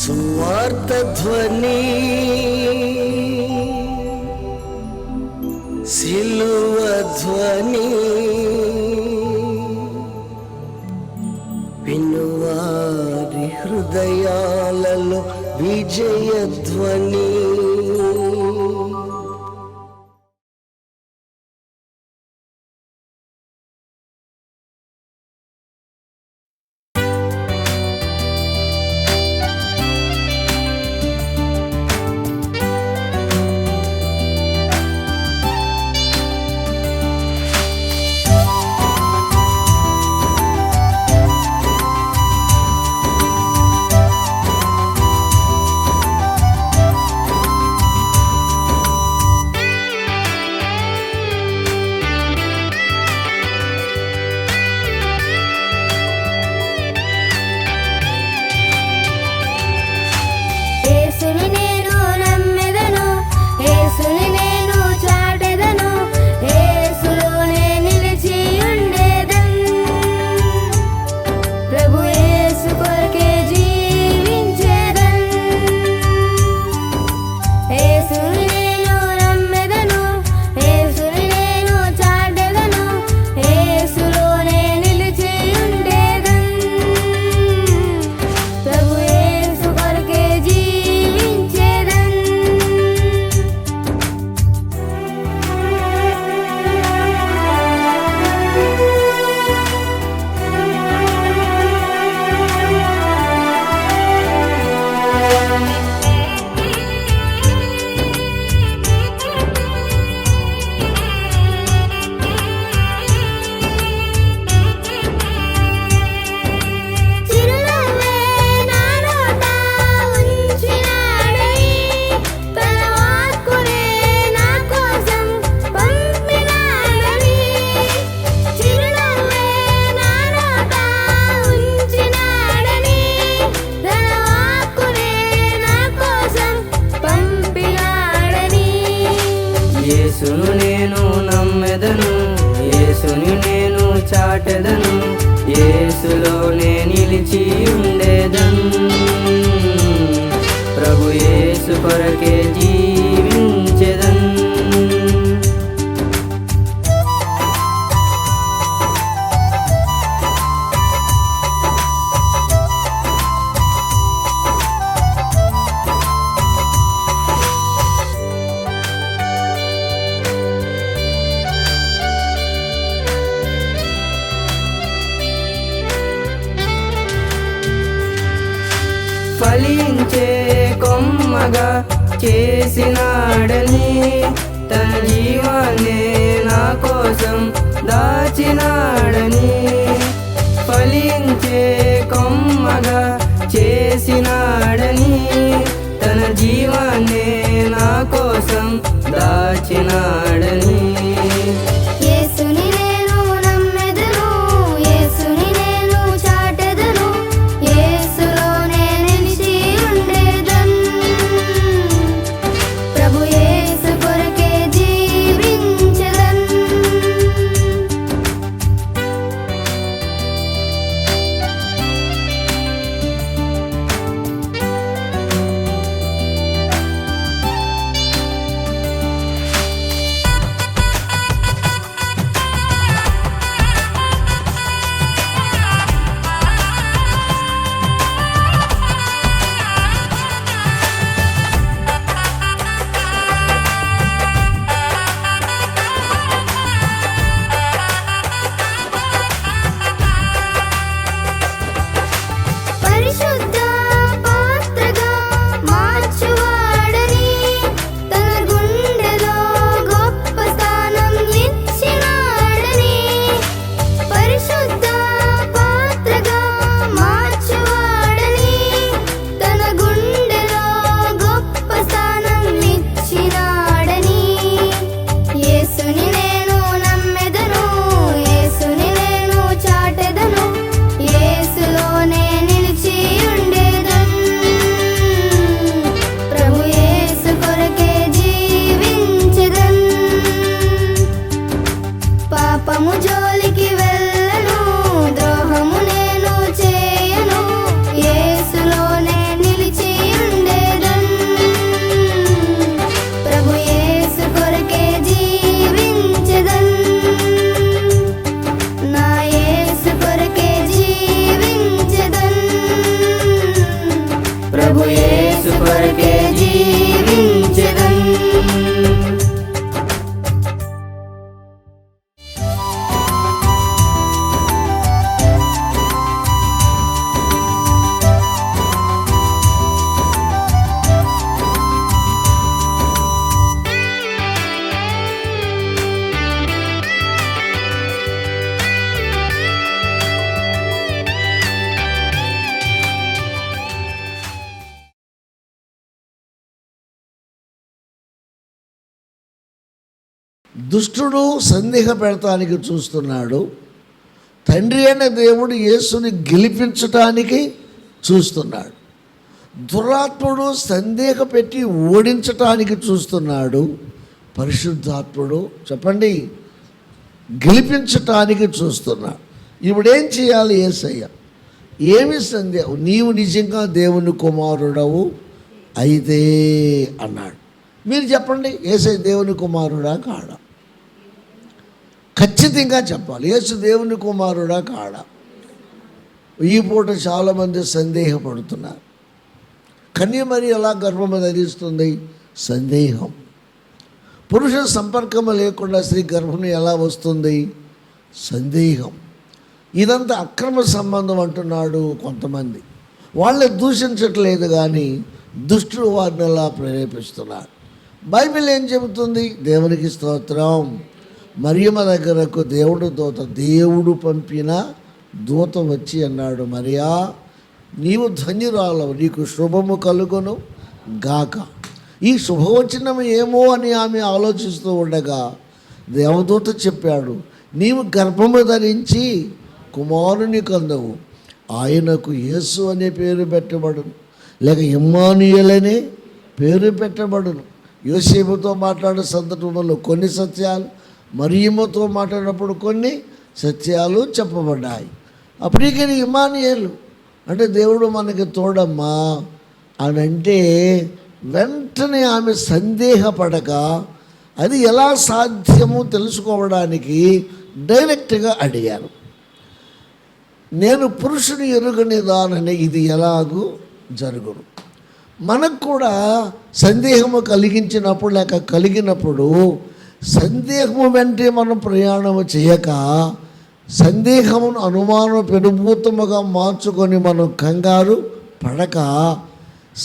సువార్త ధ్వని సిలువ ధ్వని వినువారి హృదయాలలో విజయ ధ్వని. యేసును నేను నమ్మెదను, యేసుని నేను చాటెదను, యేసులోనే నిలిచి ఉండేదను. ప్రభు యేసు కొరకే జీవించెదను. ఫలించే కొమ్మగా చేసినాడని, తన జీవాన్నే నా కోసం దాచినాడని. ఫలించే కొమ్మగా చేసినాడని, తన జీవాన్నే నా కోసం దాచినాడని. దుష్టుడు సందేహ పెడతానికి చూస్తున్నాడు, తండ్రి అయిన దేవుడు యేసుని గెలిపించటానికి చూస్తున్నాడు. దురాత్ముడు సందేహ పెట్టి ఓడించటానికి చూస్తున్నాడు, పరిశుద్ధాత్ముడు చెప్పండి గెలిపించటానికి చూస్తున్నాడు. ఇప్పుడేం చేయాలి? యేసయ్య ఏమి సందేహం, నీవు నిజంగా దేవుని కుమారుడవు అయితే అన్నాడు. మీరు చెప్పండి, యేసయ్య దేవుని కుమారుడా కాడా? ఖచ్చితంగా చెప్పాలి, యేసు దేవుని కుమారుడా కాడా? ఈ పూట చాలామంది సందేహపడుతున్నారు. కన్య మరి ఎలా గర్భము ధరిస్తుంది? సందేహం. పురుష సంపర్కము లేకుండా స్త్రీ గర్భం ఎలా వస్తుంది? సందేహం. ఇదంతా అక్రమ సంబంధం అంటున్నాడు కొంతమంది. వాళ్ళే దూషించట్లేదు కానీ దుష్టుడు వారిని అలా ప్రేరేపిస్తున్నారు. బైబిల్ ఏం చెబుతుంది? దేవునికి స్తోత్రం. మరియమ్మ దగ్గరకు దేవుడు పంపిన దూత వచ్చి అన్నాడు, మరియా నీవు ధన్యురాలవు, నీకు శుభము కలుగును గాక. ఈ శుభవచనం ఏమో అని ఆమె ఆలోచిస్తూ ఉండగా దేవదూత చెప్పాడు, నీవు గర్భము ధరించి కుమారుని కందవు, ఆయనకు యేసు అనే పేరు పెట్టబడును, లేక ఇమ్మానుయేల్ అనే పేరు పెట్టబడును. యోసేపుతో మాట్లాడే సందర్భంలో కొన్ని సత్యాలు, మరియమ్మతో మాట్లాడినప్పుడు కొన్ని సత్యాలు చెప్పబడ్డాయి. అప్పటికే ఇమ్మానుయేలు అంటే దేవుడు మనకి తోడమ్మా అని అంటే వెంటనే ఆమె సందేహపడక అది ఎలా సాధ్యమో తెలుసుకోవడానికి డైరెక్ట్గా అడిగారు, నేను పురుషుని ఎరుగని దానని ఇది ఎలాగూ జరుగును. మనకు కూడా సందేహము కలిగించినప్పుడు లేక కలిగినప్పుడు సందేహము వెంటే మనం ప్రయాణము చేయక సందేహమును అనుమానం పెనుభూతముగా మార్చుకొని మనం కంగారు పడక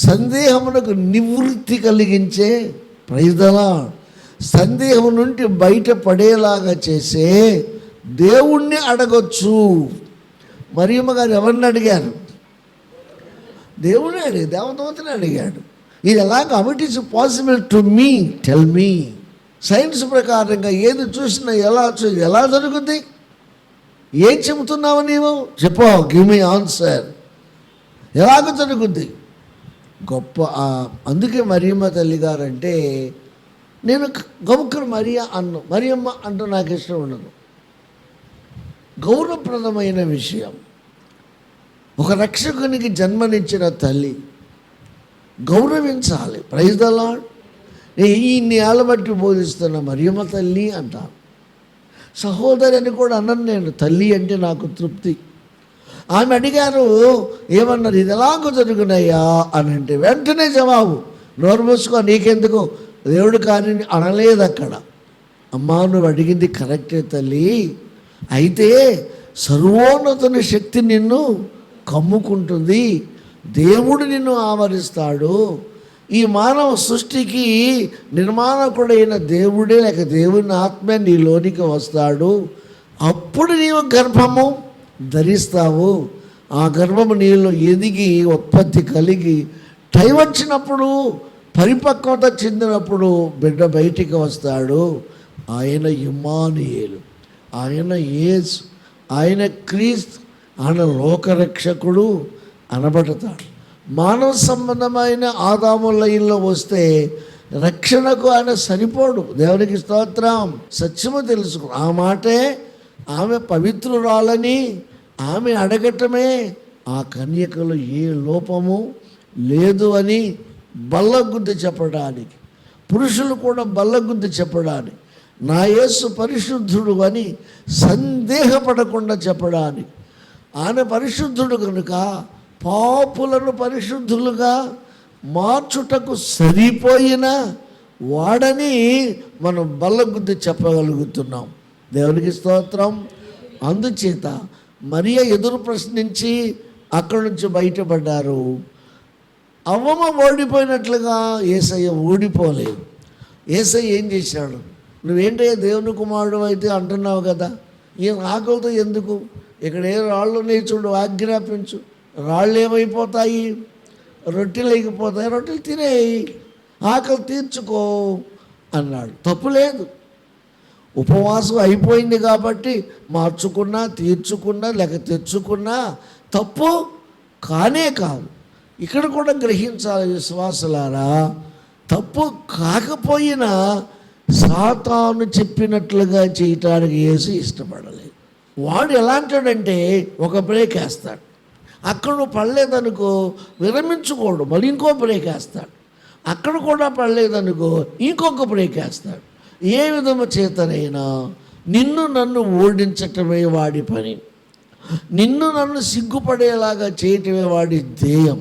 సందేహమునకు నివృత్తి కలిగించే ప్రయత్న సందేహం నుండి బయటపడేలాగా చేసే దేవుణ్ణి అడగొచ్చు. మరియమ్మ గారు ఎవరిని అడిగారు? దేవుని అడిగి దేవదూతని అడిగాడు. ఇది ఎలాగ it is possible to me, tell me. Science ప్రకారంగా ఏది చూసినా ఎలా జరుగుద్ది? ఏం చెబుతున్నావు నీవు? చెప్పు, గివ్ మీ ఆన్సర్. ఎలాగ జరుగుద్ది? గొప్ప. అందుకే మరియమ్మ తల్లి గారంటే నేను గౌకరు మరియమ్మ అంటూ నాకు ఇష్టం ఉండదు. గౌరవప్రదమైన విషయం. ఒక రక్షకునికి జన్మనిచ్చిన తల్లి గౌరవించాలి. Praise the Lord. ఇన్ని ఏళ్ళ బట్టి బోధిస్తున్న మరియమ్మ తల్లి అంటాను. సహోదరి అని కూడా అన్నాను నేను. తల్లి అంటే నాకు తృప్తి. ఆమె అడిగారు, ఏమన్నారు? ఇది ఎలాగో జరుగునయ్యా అని అంటే వెంటనే జవాబు, నోరు మూసుకో, నీకెందుకు, దేవుడు కానీ అనలేదు అక్కడ. అమ్మా నువ్వు అడిగింది కరెక్టే తల్లి, అయితే సర్వోన్నతుని శక్తి నిన్ను కమ్ముకుంటుంది, దేవుడు నిన్ను ఆవరిస్తాడు. ఈ మానవ సృష్టికి నిర్మాణకుడైన దేవుడే లేక దేవుని ఆత్మే నీలోనికి వస్తాడు. అప్పుడు నీవు గర్భము ధరిస్తావు. ఆ గర్భము నీలో ఎదిగి ఉత్పత్తి కలిగి టైం వచ్చినప్పుడు పరిపక్వత చెందినప్పుడు బిడ్డ బయటికి వస్తాడు. ఆయన ఇమ్మానుయేలు, ఆయన యేసు, ఆయన క్రీస్తు, ఆయన లోకరక్షకుడు అనబడతాడు. మానవ సంబంధమైన ఆదాము లైన్లో వస్తే రక్షణకు ఆయన సరిపోడు. దేవునికి స్తోత్రం. సత్యము తెలుసుకో. ఆ మాటే ఆమె పవిత్రురాలని ఆమె అడగటమే ఆ కన్యకలో ఏ లోపము లేదు అని బల్లగుద్ది చెప్పడానికి, పురుషులు కూడా బల్లగుద్ది చెప్పడానికి, నా యేసు పరిశుద్ధుడు అని సందేహపడకుండా చెప్పడానికి. ఆయన పరిశుద్ధుడు కనుక పాపులను పరిశుద్ధులుగా మార్చుటకు సరిపోయిన వాడని మనం బల్లగుద్ది చెప్పగలుగుతున్నాం. దేవునికి స్తోత్రం. అందుచేత మరియ ఎదురు ప్రశ్నించి అక్కడి నుంచి బయటపడ్డారు. అవ్వమ్మ ఓడిపోయినట్లుగా యేసయ్య ఓడిపోలేదు. యేసయ్య ఏం చేశాడు? నువ్వేంటయ్యా దేవుని కుమారుడు అయితే అంటున్నావు కదా, ఏం ఆకలితో ఎందుకు? ఇక్కడ ఏ రాళ్ళు ఉన్నాయి చూడు, ఆజ్ఞాపించు, రాళ్ళు ఏమైపోతాయి? రొట్టెలు ఎగిపోతాయి, రొట్టెలు తినేయి, ఆకలి తీర్చుకో అన్నాడు. తప్పు లేదు. ఉపవాసం అయిపోయింది కాబట్టి మార్చుకున్నా, తీర్చుకున్నా, లేక తెచ్చుకున్నా తప్పు కానే కాదు. ఇక్కడ కూడా గ్రహించాలి విశ్వాసులారా, తప్పు కాకపోయినా సాతాను చెప్పినట్లుగా చేయటానికి యేసు ఇష్టపడలేదు. వాడు ఎలాంటాడంటే ఒక బ్రేక్ వేస్తాడు, అక్కడ నువ్వు పడలేదనుకో విరమించుకోడు, మళ్ళీ ఇంకో బ్రేక్ వేస్తాడు, అక్కడ కూడా పడలేదనుకో ఇంకొక బ్రేక్ వేస్తాడు. ఏ విధము చేతనైనా నిన్ను నన్ను ఓడించటమే వాడి పని, నిన్ను నన్ను సిగ్గుపడేలాగా చేయటమే వాడి ధ్యేయం.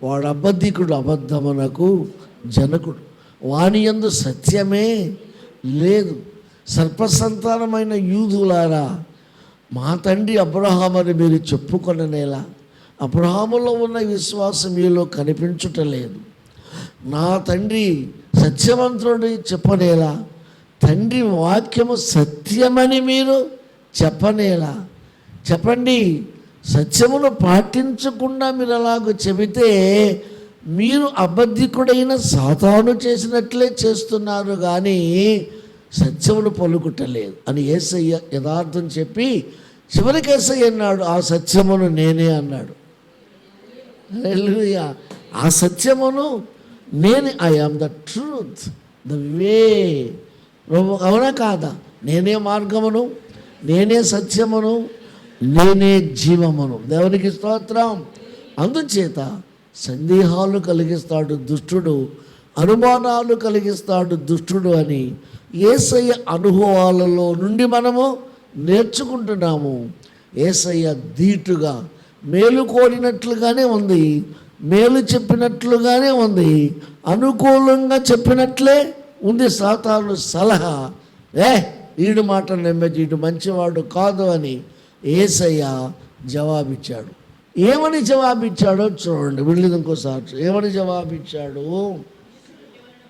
వాడు అబద్ధికుడు, అబద్ధమునకు జనకుడు, వాని యందు సత్యమే లేదు. సర్పసంతానమైన యూదులారా, మా తండ్రి అబ్రహామని మీరు చెప్పుకొననేలా అబ్రహాములో ఉన్న విశ్వాసం మీలో కనిపించుటలేదు. నా తండ్రి సత్యవంతుడు చెప్పనేలా తండ్రి వాక్యము సత్యమని మీరు చెప్పనేలా. చెప్పండి, సత్యమును పాటించకుండా మీరు అలాగ చెబితే మీరు అబద్ధికుడైన సాతాను చేసినట్లే చేస్తున్నారు కానీ సత్యమును పలుకుటలేదు అని యేసయ్య యథార్థం చెప్పి చివరికి యేసయ్య అన్నాడు, ఆ సత్యమును నేనే అన్నాడు. హల్లెలూయా. ఆ సత్యమును నేనే, I am the truth, the way. అవునా కాదా? నేనే మార్గమును, నేనే సత్యమును, నేనే జీవమును. దేవునికి స్తోత్రం. అందుచేత సందేహాలు కలిగిస్తాడు దుష్టుడు, అనుమానాలు కలిగిస్తాడు దుష్టుడు అని యేసయ్య అనుభవాలలో నుండి మనము నేర్చుకుంటున్నాము. యేసయ్య ధీటుగా మేలు కోరినట్లుగానే ఉంది, మేలు చెప్పినట్లుగానే ఉంది, అనుకూలంగా చెప్పినట్లే ఉంది. సాతాను సలహా, వీడు మాట నమ్మేది, వీడు మంచివాడు కాదు అని యేసయ్య జవాబిచ్చాడు. ఏమని జవాబిచ్చాడో చూడండి, వెళ్ళేది ఇంకోసారి. ఏమని జవాబిచ్చాడు?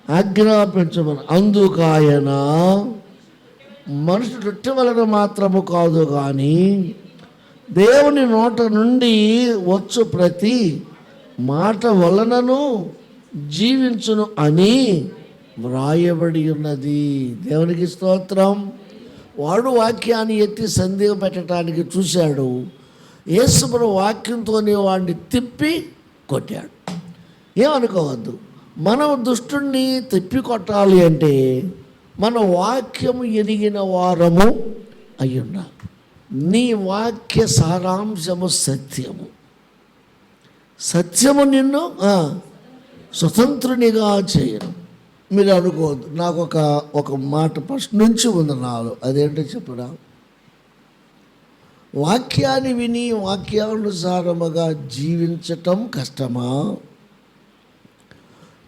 ఆజ్ఞాపించమని. అందుకాయన మనుషుడు రొట్టె వలన మాత్రము కాదు కానీ దేవుని నోట నుండి వచ్చు ప్రతి మాట వలనను జీవించును అని వ్రాయబడి ఉన్నది. దేవునికి స్తోత్రం. వాడు వాక్యాన్ని ఎత్తి సందేహం పెట్టడానికి చూశాడు. యేసుప్రభు వాక్యంతోనే వాడిని తిప్పి కొట్టాడు. ఏమనుకోవద్దు, మనం దుష్టుణ్ణి తిప్పి కొట్టాలి అంటే మన వాక్యము ఎరిగిన వారము అయ్యున్నా. నీ వాక్య సారాంశము సత్యము. సత్యము నిన్ను స్వతంత్రునిగా చేయను. మీరు అనుకోవద్దు, నాకు ఒక మాట ఫస్ట్ నుంచి ఉంది నాలో. అదేంటో చెప్పురా. వాక్యాన్ని విని వాక్యానుసారముగా జీవించటం కష్టమా,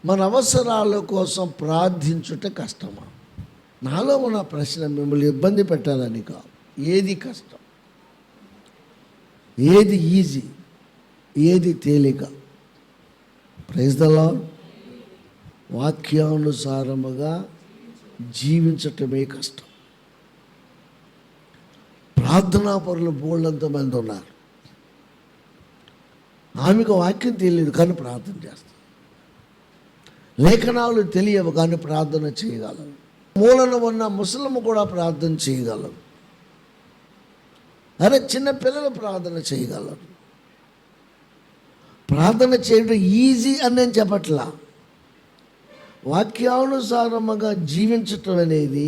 మన అవసరాల కోసం ప్రార్థించుట కష్టమా? నాలో ఉన్న ప్రశ్న మిమ్మల్ని ఇబ్బంది పెట్టాలని కాదు. ఏది కష్టం, ఏది ఈజీ, ఏది తేలిక? Praise the Lord. వాక్యానుసారముగా జీవించటమే కష్టం. ప్రార్థనా పరులు బోళ్ళంతమంది ఉన్నారు. ఆమెకు వాక్యం తెలియదు కానీ ప్రార్థన చేస్తారు. లేఖనాలు తెలియవు కానీ ప్రార్థన చేయగలరు. మూలన ఉన్న ముసలము కూడా ప్రార్థన చేయగలరు. అరే, చిన్న పిల్లలు ప్రార్థన చేయగలరు. ప్రార్థన చేయడం ఈజీ అని నేను చెప్పట్లా. వాక్యానుసారముగా జీవించటం అనేది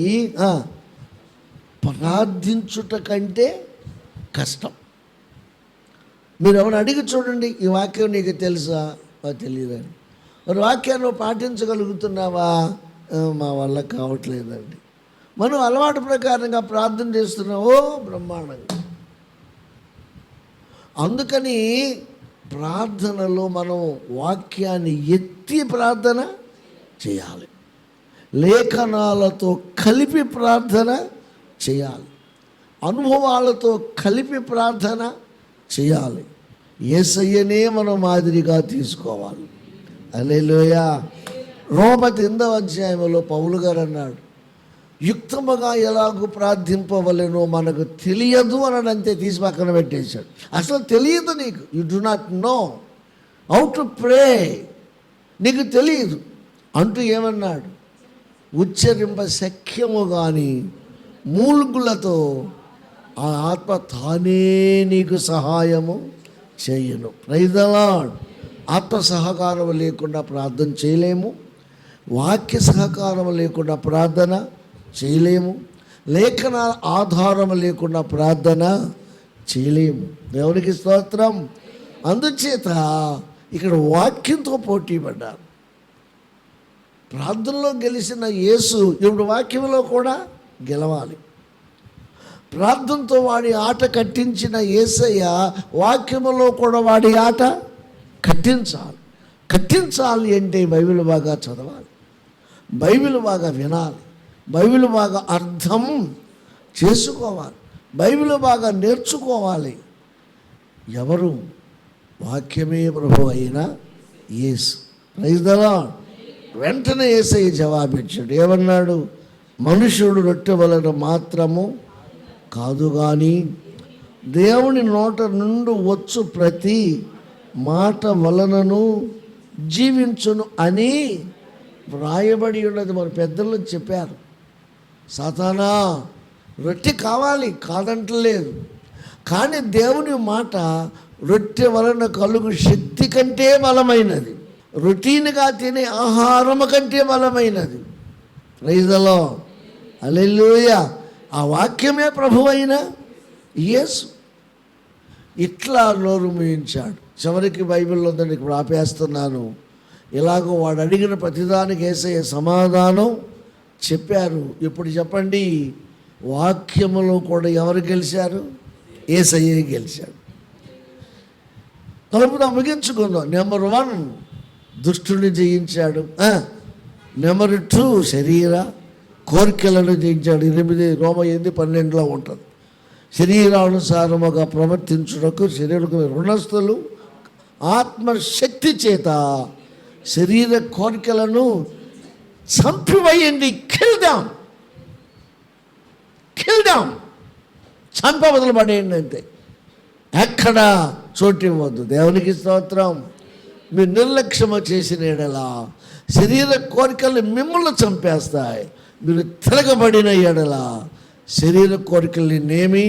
ప్రార్థించుట కంటే కష్టం. మీరు ఎవరు అడిగి చూడండి, ఈ వాక్యం నీకు తెలుసా? తెలియదండి. మరి వాక్యాన్ని పాటించగలుగుతున్నావా? మా వల్ల కావట్లేదండి. మనం అలవాటు ప్రకారంగా ప్రార్థన చేస్తున్నాం. బ్రహ్మాండంగా. అందుకని ప్రార్థనలో మనం వాక్యాన్ని ఎత్తి ప్రార్థన చేయాలి. లేఖనాలతో కలిపి ప్రార్థన చేయాలి. అనుభవాలతో కలిపి ప్రార్థన చేయాలి. యేసయ్యనే మనం మాదిరిగా తీసుకోవాలి. హల్లెలూయా. రోమా 8వ అధ్యాయంలో పౌలు గారు అన్నాడు, యుక్తముగా ఎలాగూ ప్రార్థింపవలెనో మనకు తెలియదు అని అంతే తీసి పక్కన పెట్టేశాడు. అసలు తెలియదు నీకు. You do not know how to pray. నీకు తెలియదు అంటూ ఏమన్నాడు? ఉచ్చరింప శక్యము కానీ మూలుగులతో ఆ ఆత్మ తానే నీకు సహాయము చేయను. Praise the Lord. ఆత్మ సహకారం లేకుండా ప్రార్థన చేయలేము, వాక్య సహకారం లేకుండా ప్రార్థన చేయలేము, లేఖన ఆధారం లేకుండా ప్రార్థన చేయలేము. దేవునికి స్తోత్రం. అందుచేత ఇక్కడ వాక్యంతో పోటీ పడ్డారు. ప్రార్థనలో గెలిచిన యేసు ఇప్పుడు వాక్యంలో కూడా గెలవాలి. ప్రార్థనతో వాడి ఆట కట్టించిన యేసయ్య వాక్యములో కూడా వాడి ఆట కట్టించాలి. కట్టించాలి అంటే బైబిల్ బాగా చదవాలి, బైబిల్ బాగా వినాలి, బైబిల్ బాగా అర్థం చేసుకోవాలి, బైబిల్ బాగా నేర్చుకోవాలి. ఎవరు? వాక్యమే ప్రభు అయిన యేసు. Praise the lord. వెంటనే యేసయ్య జవాబిచ్చాడు. ఏమన్నాడు? మనుషుడు రొట్టె వలన మాత్రము కాదు కానీ దేవుని నోట నుండి వచ్చు ప్రతి మాట వలనను జీవించును అని వ్రాయబడి ఉన్నది. మన పెద్దలు చెప్పారు. సాతానా, రొట్టె కావాలి, కాదంటలేదు, కానీ దేవుని మాట రొట్టె వలన కలుగు శక్తి కంటే బలమైనది, రొటీన్గా తినే ఆహారము కంటే బలమైనది. Praise the Lord. హల్లెలూయా. ఆ వాక్యమే ప్రభువైన యేసు. ఇట్లా నోరు మూయించాడు. చివరికి బైబిల్లో దాన్ని ఇప్పుడు ఆపేస్తున్నాను. ఇలాగో వాడు అడిగిన ప్రతిదానికి యేసయ్య సమాధానం చెప్పారు. ఇప్పుడు చెప్పండి, వాక్యములో కూడా ఎవరు గెలిచారు? యేసయ్య గెలిచాడు. కలుపుదాం, ముగించుకుందాం. నెంబర్ 1 దుష్టుని జయించాడు. నెంబర్ 2 శరీర కోరికలను జయించాడు. 8 రోమ 8:12 ఉంటుంది. శరీరానుసారముగా ప్రవర్తించుటకు శరీరకు రుణస్థులు ఆత్మశక్తి చేత శరీర కోరికలను చంపివేయండి. కిల్దాం, చంపవదలు పడేయండి అంతే. ఎక్కడ చోటు ఇవ్వద్దు. దేవునికి స్తోత్రం. మీరు నిర్లక్ష్యము చేసిన ఎడలా శరీర కోరికలు మిమ్మల్ని చంపేస్తాయి. మీరు తిరగబడిన ఎడల శరీర కోరికల్ని నేమి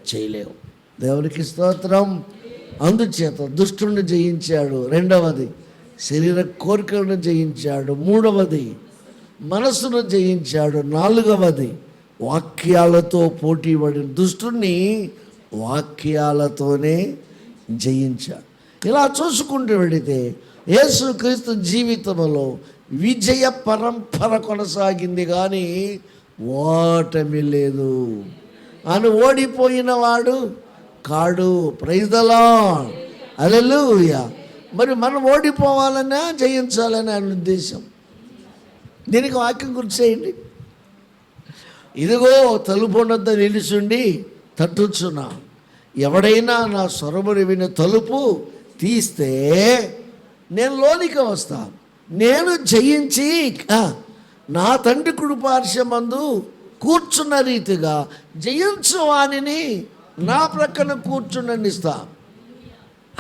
చేయలేవు. దేవునికి స్తోత్రం. అందుచేత దుష్టుని జయించాడు. 2వది శరీర కోరికలను జయించాడు. 3వది మనస్సును జయించాడు. 4వది వాక్యాలతో పోటీ పడిన దుష్టుని వాక్యాలతోనే జయించాడు. ఇలా చూసుకుంటూ వెళితే యేసుక్రీస్తు జీవితంలో విజయ పరంపర కొనసాగింది, కానీ ఓటమి లేదు. అని ఓడిపోయిన వాడు కాడు. Praise the Lord. హల్లెలూయా. మరి మనం ఓడిపోవాలన్నా జయించాలని ఆయన ఉద్దేశం. దీనికి వాక్యం గుర్తు చేయండి. ఇదిగో తలుపునొద్ద నిలుచుండి తట్టుచున్నా, ఎవడైనా నా స్వరమును విని తలుపు తీస్తే నేను లోనికి వస్తాను, నేను జయించి నా తండ్రి కుడిపార్శ్వమందు కూర్చున్న రీతిగా జయించు వానిని నా ప్రక్కన కూర్చుండనిస్తా.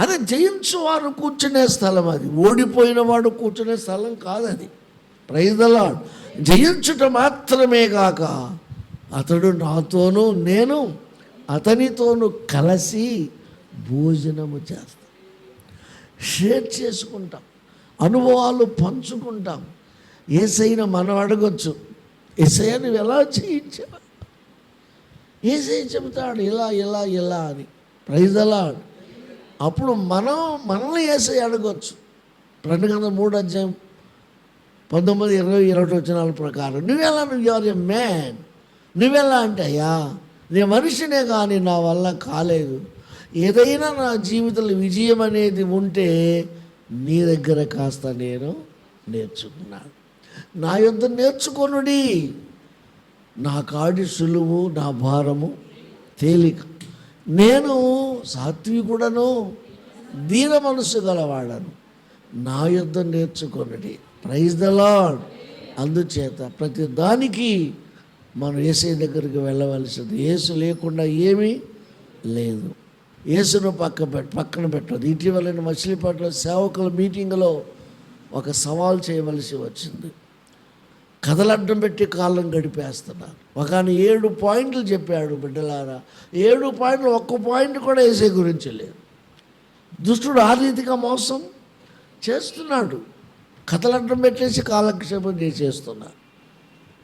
అదే జయించువారు కూర్చునే స్థలం, అది ఓడిపోయిన వాడు కూర్చునే స్థలం కాదు అది. Praise the lord. జయించుట మాత్రమే కాక అతడు నాతోనూ నేను అతనితోనూ కలిసి భోజనము చేస్తాం, షేర్ చేసుకుంటాం, అనుభవాలు పంచుకుంటాం. యేసయ్యను మనం అడగొచ్చు, యేసయ్య నువ్వు ఎలా చేయించావు? యేసయ్య చెబుతాడు ఇలా ఇలా ఇలా అని. Praise the Lord. అప్పుడు మనల్ని యేసయ్య అడగొచ్చు. 2-3-19-20-21 ప్రకారం నువ్వెలా, నువ్వు ఆర్ ఎ మ్యాన్, నువ్వెలా అంటే అయ్యా నేను మనిషినే కానీ నా వల్ల కాలేదు, ఏదైనా నా జీవితంలో విజయం అనేది ఉంటే నీ దగ్గర కాస్త నేను నేర్చుకున్నాను, నా యొద్ద నేర్చుకొనుడి, నా కాడి సులువు నా భారము తేలిక, నేను సాత్వికుడను దీన మనసు గలవాడను, నా యొద్ద నేర్చుకొనుడి. Praise the lord. అందుచేత ప్రతి దానికి మనం యేసయ్య దగ్గరికి వెళ్ళవలసింది. యేసు లేకుండా ఏమీ లేదు. యేసును పక్కన పెట్టదు. ఇటీవల మచిలీపట్నం సేవకుల మీటింగ్లో ఒక సవాల్ చేయవలసి వచ్చింది. కథలడ్డం పెట్టి కాలం గడిపేస్తున్నారు. ఒక ఆయన 7 పాయింట్లు చెప్పాడు. బిడ్డలారా, 7 పాయింట్లు ఒక్క పాయింట్ కూడా వేసే గురించి లేదు. దుష్టుడు ఆ రీతిగా మోసం చేస్తున్నాడు. కథలడ్డం పెట్టేసి కాలక్షేపం చేసేస్తున్నారు.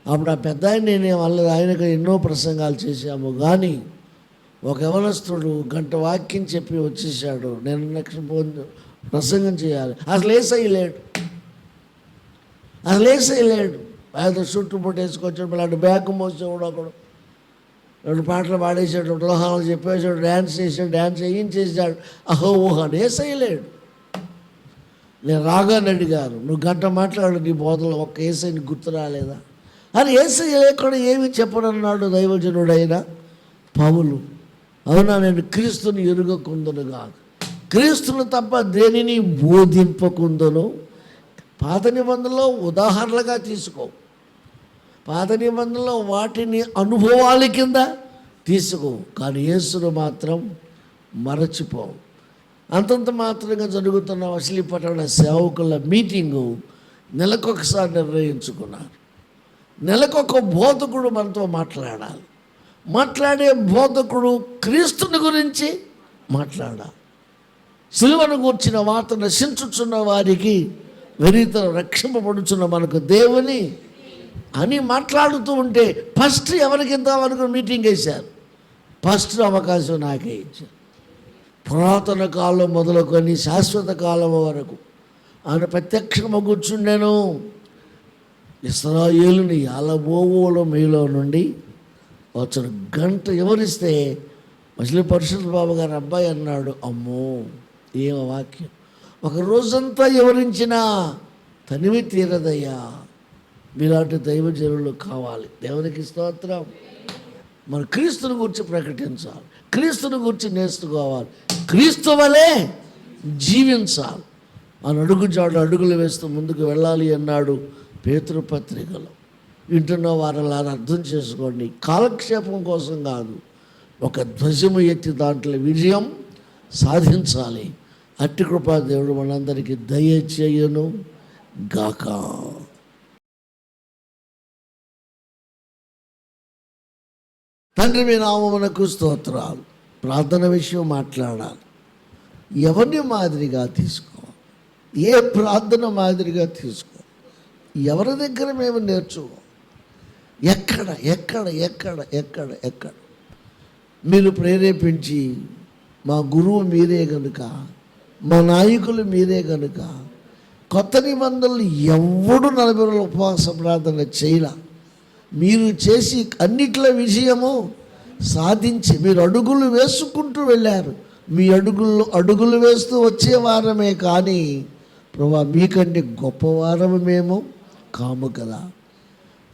అప్పుడు ఆ పెద్ద ఆయన నేనే వాళ్ళ ఆయనకు ఎన్నో ప్రసంగాలు చేశాము, కానీ ఒక యవనస్తుడు గంట వాక్యం చెప్పి వచ్చేసాడు. నేను నెక్స్ట్ ప్రసంగం చేయాలి. అసలు లేడు. ఆయన చుట్టూ పుట్టేసుకొచ్చాడు. మళ్ళీ బ్యాగ్ మోసేవాడు ఒకడు. 2 పాటలు పాడేసాడు, లోహాలు చెప్పేసాడు, డ్యాన్స్ చేయించేసాడు. ఊహడు లేడు. నేను రాగానే అడిగాను, నువ్వు గంట మాట్లాడు, నీ బోధలో ఒక్క ఏసై నీకు గుర్తు రాలేదా అని. ఏసై లేకుండా ఏమి చెప్పనన్నాడు దైవజనుడైన పౌలు. అవునా, నేను క్రీస్తుని ఎరుగకుందును కాదు, క్రీస్తును తప్ప దేనిని బోధింపకుందును. పాత నిబంధనలో ఉదాహరణలుగా తీసుకో, పాత నిబంధనలో వాటిని అనుభవాల కింద తీసుకో, కానీ యేసును మాత్రం మరచిపోవు. అంతంత మాత్రంగా జరుగుతున్న మచిలీపట్నం సేవకుల మీటింగు నెలకొకసారి నిర్ణయించుకున్నారు. నెలకొక బోధకుడు మనతో మాట్లాడాలి. మాట్లాడే బోధకుడు క్రీస్తుని గురించి మాట్లాడాలి. సిలువను గూర్చిన వార్త నశించుచున్న వారికి వెరీతను రక్షింపబడుచున్న మనకు దేవుని అని మాట్లాడుతూ ఉంటే ఫస్ట్ ఎవరికి ఇద్దామనుకుని మీటింగ్ వేశారు. ఫస్ట్ అవకాశం నాకే ఇచ్చారు. పురాతన కాలం మొదలుకొని శాశ్వత కాలం వరకు ఆయన ప్రత్యక్షంగా కూర్చుండెను. ఇశ్రాయేలుని యాలబోవుల మీలో నుండి వచ్చిన గంట ఎవరిస్తే మచిలీ పరిశుద్ధ బాబు గారు అబ్బాయి అన్నాడు, అమ్మో ఏమ వాక్యం, ఒక రోజంతా ఎవరించినా తనివి తీరదయ్యా. మీలాంటి దైవజనులు కావాలి. దేవునికి స్తోత్రం. మన క్రీస్తుని గురించి ప్రకటించాలి, క్రీస్తుని గురించి నేర్చుకోవాలి, క్రీస్తు వలె జీవించాలి అని అడుగులు వేస్తూ ముందుకు వెళ్ళాలి అన్నాడు పేతురు పత్రికలో. వింటున్న వారిలా అర్థం చేసుకోండి. కాలక్షేపం కోసం కాదు, ఒక ధ్వజము ఎత్తి దాంట్లో విజయం సాధించాలి. అట్టి కృపా దేవుడు మనందరికీ దయచేయును గాక. తండ్రి మీ నామమునకు స్తోత్రాలు. ప్రార్థన విషయం మాట్లాడాలి. ఎవరిని మాదిరిగా తీసుకోవాలి, ఏ ప్రార్థన మాదిరిగా తీసుకోవాలి, ఎవరి దగ్గర మేము నేర్చుకో, ఎక్కడ ఎక్కడ ఎక్కడ ఎక్కడ ఎక్కడ మీరు ప్రేరేపించి మా గురువు మీరే కనుక, మా నాయకులు మీరే కనుక, కొత్త నిబంధనలు ఎవడు 40 రోజుల ఉపవాస ప్రార్థన చేయలా. మీరు చేసి అన్నిట్లో విజయము సాధించి మీరు అడుగులు వేసుకుంటూ వెళ్ళారు. మీ అడుగులు వేస్తూ వచ్చే వారమే కానీ ప్రభా మీకంటే గొప్పవారము మేము కాము కదా.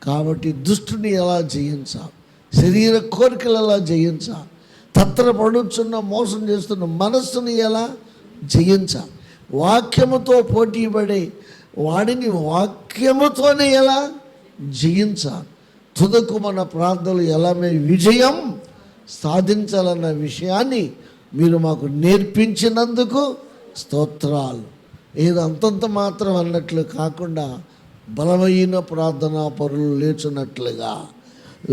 కాబట్టి దుష్టుని ఎలా జయించాలి, శరీర కోరికలు ఎలా జయించాలి, తత్రపడుచున్న మోసం చేస్తున్న మనస్సుని ఎలా జయించాలి, వాక్యముతో పోటీ పడే వాడిని వాక్యముతోనే ఎలా జయించాలి, తుదకు మన ప్రార్థనలు ఎలా మేము విజయం సాధించాలన్న విషయాన్ని మీరు మాకు నేర్పించినందుకు స్తోత్రాలు. ఏదో అంతంత మాత్రం అన్నట్లు కాకుండా బలమైన ప్రార్థనా పరులు లేచున్నట్లుగా,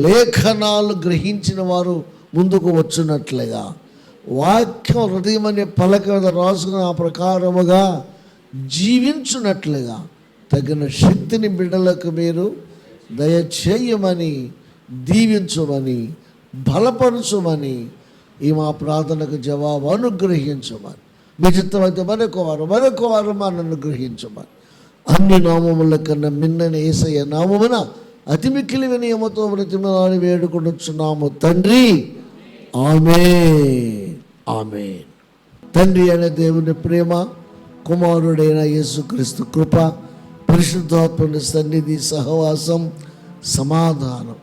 లేఖనాలు గ్రహించిన వారు ముందుకు వచ్చినట్లుగా, వాక్యం హృదయం అనే పలక మీద రాసుకుని ఆ ప్రకారముగా జీవించున్నట్లుగా తగిన శక్తిని బిడ్డలకు మీరు దయచేయమని, దీవించమని, బలపరచుమని, ఈ మా ప్రార్థనకు జవాబు అనుగ్రహించమని, మీ చిత్తమైతే మరొక వారు నన్ను అనుగ్రహించమని, అన్ని నామముల కన్నా మిన్నని యేసయ్య నామమున అతి మిక్కిలి వినయముతో బ్రతిమలాడి వేడుకొనుచున్నాము తండ్రి. ఆమేన్, ఆమేన్. తండ్రి అనే దేవుని ప్రేమ, కుమారుడైన యేసుక్రీస్తు కృప, పరిశుద్ధాత్మని సన్నిధి, సహవాసం, సమాధానం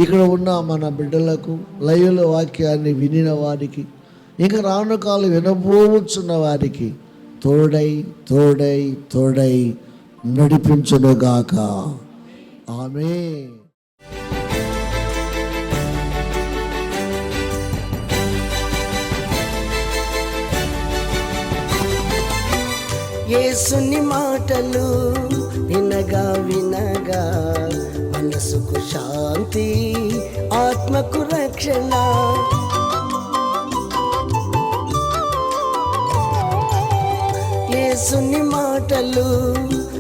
ఇక్కడ ఉన్న మన బిడ్డలకు, లైవ్ల వాక్యాన్ని వినిన వారికి, ఇంకా రాను కాలం వినబోచున్న వారికి తోడై తోడై తోడై నడిపించునుగాక. ఆమేన్. యేసుని మాటలు వినగా వినగా మనసుకు శాంతి, ఆత్మకు రక్షణ. యేసుని మాటలు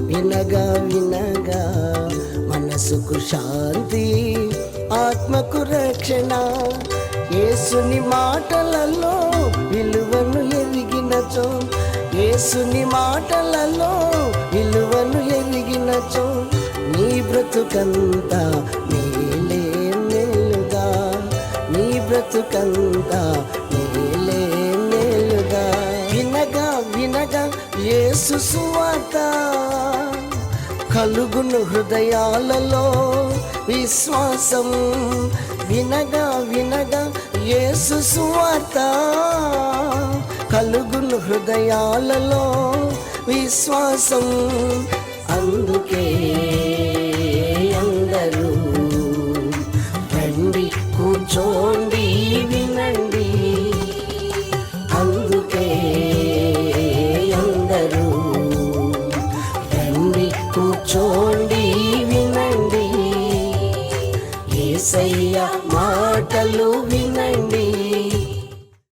వినగా వినగా మనసుకు శాంతి, ఆత్మకు రక్షణ. యేసుని మాటలలో విలువను ఎరిగినచో, యేసుని మాటలలో విలువను ఎరిగినచో, నీ బ్రతుకంతా మేలే మేలుగా, నీ బ్రతుకంతా మేలే మేలుగా. వినగా వినగా యేసు సువార్త కలుగును హృదయాలలో విశ్వాసం. వినగా వినగా యేసు సువార్త కలుగును హృదయాలలో విశ్వాసం. అందుకే అందరూ రండి, కూర్చోండి, వినండి. అందుకే అందరూ రండి, కూర్చోండి, వినండి. యేసయ్య మాటలు వినండి.